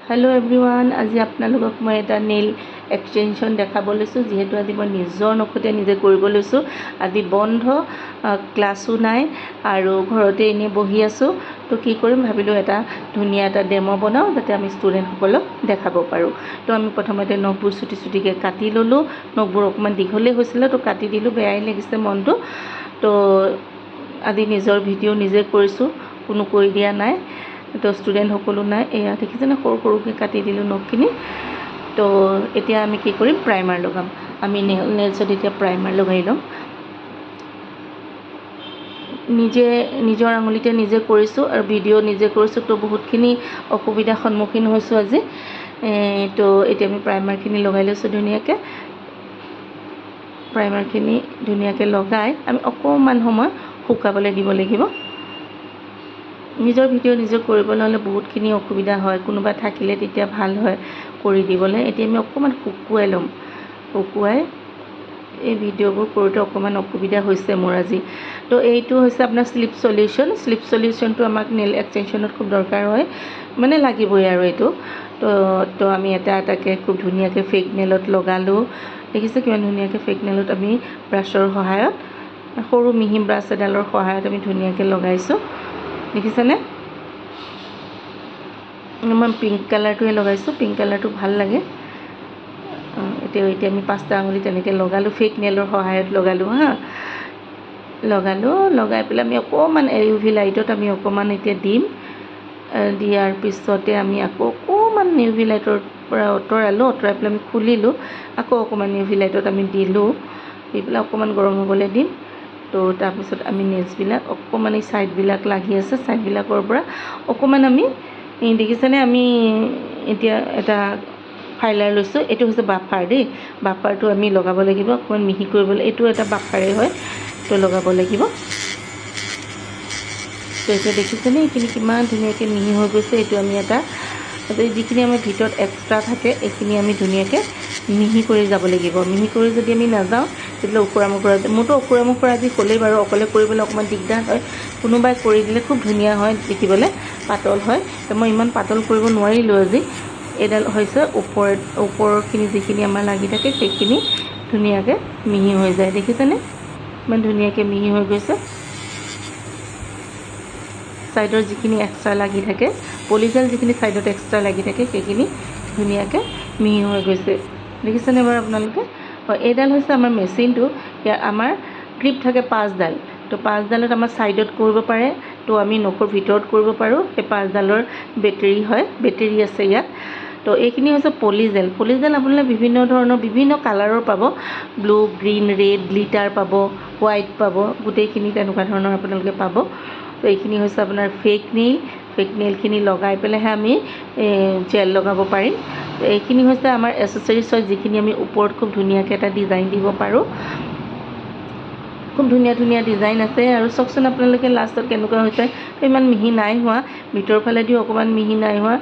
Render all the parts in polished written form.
Hello everyone आज आपनालोকক मैं एटा nail extension देखाब लैसो जेहेतु आज मैं निजर नखते निजे करिब लैसो आज बंध क्लासो नाइ आरो घरते एने बहि आसो तो कि करिम भाबिलो एटा धुनिया एटा डेमो बनाओ जाते आमी स्टुडेंट सकलक देखाब पारो। तो आमी प्रथमते नखबुर छुटी छुटिके काटि ललो नखबुर अकमान दीघले होइसिले तो काटि दिलो बेयाई लागिसे मनतो। तो आज निजर भिडिओ निजे करिसो कोनो करि दिया नाइ तो स्टूडेंट सकलो ना एया देखिছেনে সৰু সৰুকে কাটি দিলো নখখিনি। तो এতিয়া আমি কি কৰিম প্ৰাইমাৰ লগাম আমি নেলছত এতিয়া প্ৰাইমাৰ লগাই লম নিজে নিজৰ আঙুলিতে নিজে কৰিছো আৰু ভিডিও নিজে কৰিছো তো বহুতখিনি অসুবিধা সন্মুখীন হৈছো আজি। তো এতিয়া আমি প্ৰাইমাৰখিনি লগাই লৈছো ধুনিয়াকে প্ৰাইমাৰখিনি ধুনিয়াকে লগাই আমি অকমান সময় শুকাবলৈ দিব লাগিব। निजर भिडिओ निजे কৰিবলৈ बहुतখিনি অসুবিধা হয় কোনোবা থাকিলে তেতিয়া ভাল হয় কৰি দিবলৈ। এতিয়া আমি অকমান শুকুৱাই লম শুকুৱাই এই ভিডিওবোৰ কৰোতে অকমান অসুবিধা হৈছে মোৰ আজি। তো এইটো হৈছে আপোনাৰ স্লিপ সলিউশনটো আমাক নেল এক্সটেনশনত খুব দৰকাৰ হয় মানে লাগিবই আৰু এইটো। তো আমি এটা এটাকে খুব ধুনিয়াকে ফেক নেলত লগালো দেখিছে কিমান ধুনিয়াকে ফেক নেলত আমি ব্ৰাছৰ সহায়ত সৰু মিহি ব্ৰাছ এডালৰ সহায়ত আমি ধুনিয়াকে লগাইছো দেখিছেনে। मैं पिंक कलर तो लगाइছো पिंक कलर तो ভাল লাগে। এতিয়া আমি পাঁচটা আঙুলি তেনেকে লগালো ফেক নেলৰ সহায়ত লগালো হা লগালো লগাই পেলাই আমি অকমান ইউভি লাইটত আমি অকমান এতিয়া দিম দিয়াৰ পিছতে আমি আকৌ অকমান ইউভি লাইটৰ পৰা অতৰাই পেলাই আমি খুলিলো আকৌ অকমান ইউভি লাইটত আমি দিলো দি পেলাই অকমান গৰম হ'বলৈ দিম। তো তাৰপিছত আমি নেলছ বিলাক অকমান এই সাইড বিলাক লাগি আছে সাইড বিলাকৰ পৰা অকমান আমি দেখিছেনে আমি এতিয়া এটা ফাইলাৰ লৈছো এটো হৈছে বাফাৰ দেই বাফাৰটো আমি লগাব লাগিব অকমান মিহি কৰিবলৈ এটো এটা বাফাৰে হয় তো লগাব লাগিব। তো এটা দেখিছেনে এইখিনি কিমান ধুনিয়াকে মিহি হৈ গৈছে এটো আমি এটা যিখিনি আমাৰ ভিতৰত এক্সট্ৰা থাকে এইখিনি আমি ধুনিয়াকে মিহি কৰি যাব লাগিব। মিহি কৰি যদি আমি নাযাও তেতিয়া ওকৰামুকৰা মোৰটো ওকৰামুকৰা আজি হ'লেই বাৰু অকলে কৰিবলৈ অকমান দিগদাৰ হয় কোনোবাই কৰি দিলে খুব ধুনিয়া হয় দেখিবলৈ পাতল হয়। তো মই ইমান পাতল কৰিব নোৱাৰিলো আজি এডাল হৈছে ওপৰখিনি যিখিনি আমাৰ লাগি থাকে সেইখিনি ধুনিয়াকে মিহি হৈ যায় দেখিছেনে ইমান ধুনিয়াকে মিহি হৈ গৈছে। সাইডৰ যিখিনি এক্সট্ৰা লাগি থাকে পলিজেল যিখিনি সাইডত এক্সট্ৰা লাগি থাকে সেইখিনি ধুনিয়াকে মিহি হৈ গৈছে দেখিছেনে বাৰু আপোনালোকে। এইডাল হৈছে আমাৰ মেচিনটো ইয়াৰ আমাৰ গ্ৰিপ থাকে 5ডাল তো 5ডালত আমাৰ সাইডত কৰিব পাৰে তো আমি নখৰ ভিতৰত কৰিব পাৰো এই 5ডালৰ বেটাৰী হয় বেটাৰী আছে ইয়াত। তো এইখিনি হৈছে পলিজেল আপোনালোকে বিভিন্ন ধৰণৰ বিভিন্ন কালাৰৰ পাব ব্লু গ্ৰীন ৰেড গ্লিটাৰ পাব হোৱাইট পাব গোটেইখিনি তেনেকুৱা ধৰণৰ আপোনালোকে পাব। তো এইখিনি হৈছে আপোনাৰ ফেক নেইলখিনি লগাই পেলাইহে আমি জেল লগাব পাৰিম। তো এইখিনি হৈছে আমাৰ এসেসৰিজ হয় যিখিনি আমি ওপৰত খুব ধুনিয়াকে এটা ডিজাইন দিব পাৰো খুব ধুনিয়া ধুনিয়া ডিজাইন আছে আৰু চকচোন আপোনালোকে লাষ্টত কেনেকুৱা হৈছে ইমান মিহি নাই হোৱা ভিতৰ ফালে দি অকমান মিহি নাই হোৱা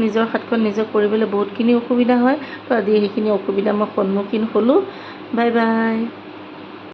নিজৰ হাতখন নিজে কৰিবলৈ বহুতখিনি অসুবিধা হয়। তো আজি সেইখিনি অসুবিধা মই সন্মুখীন হলো বাই বাই।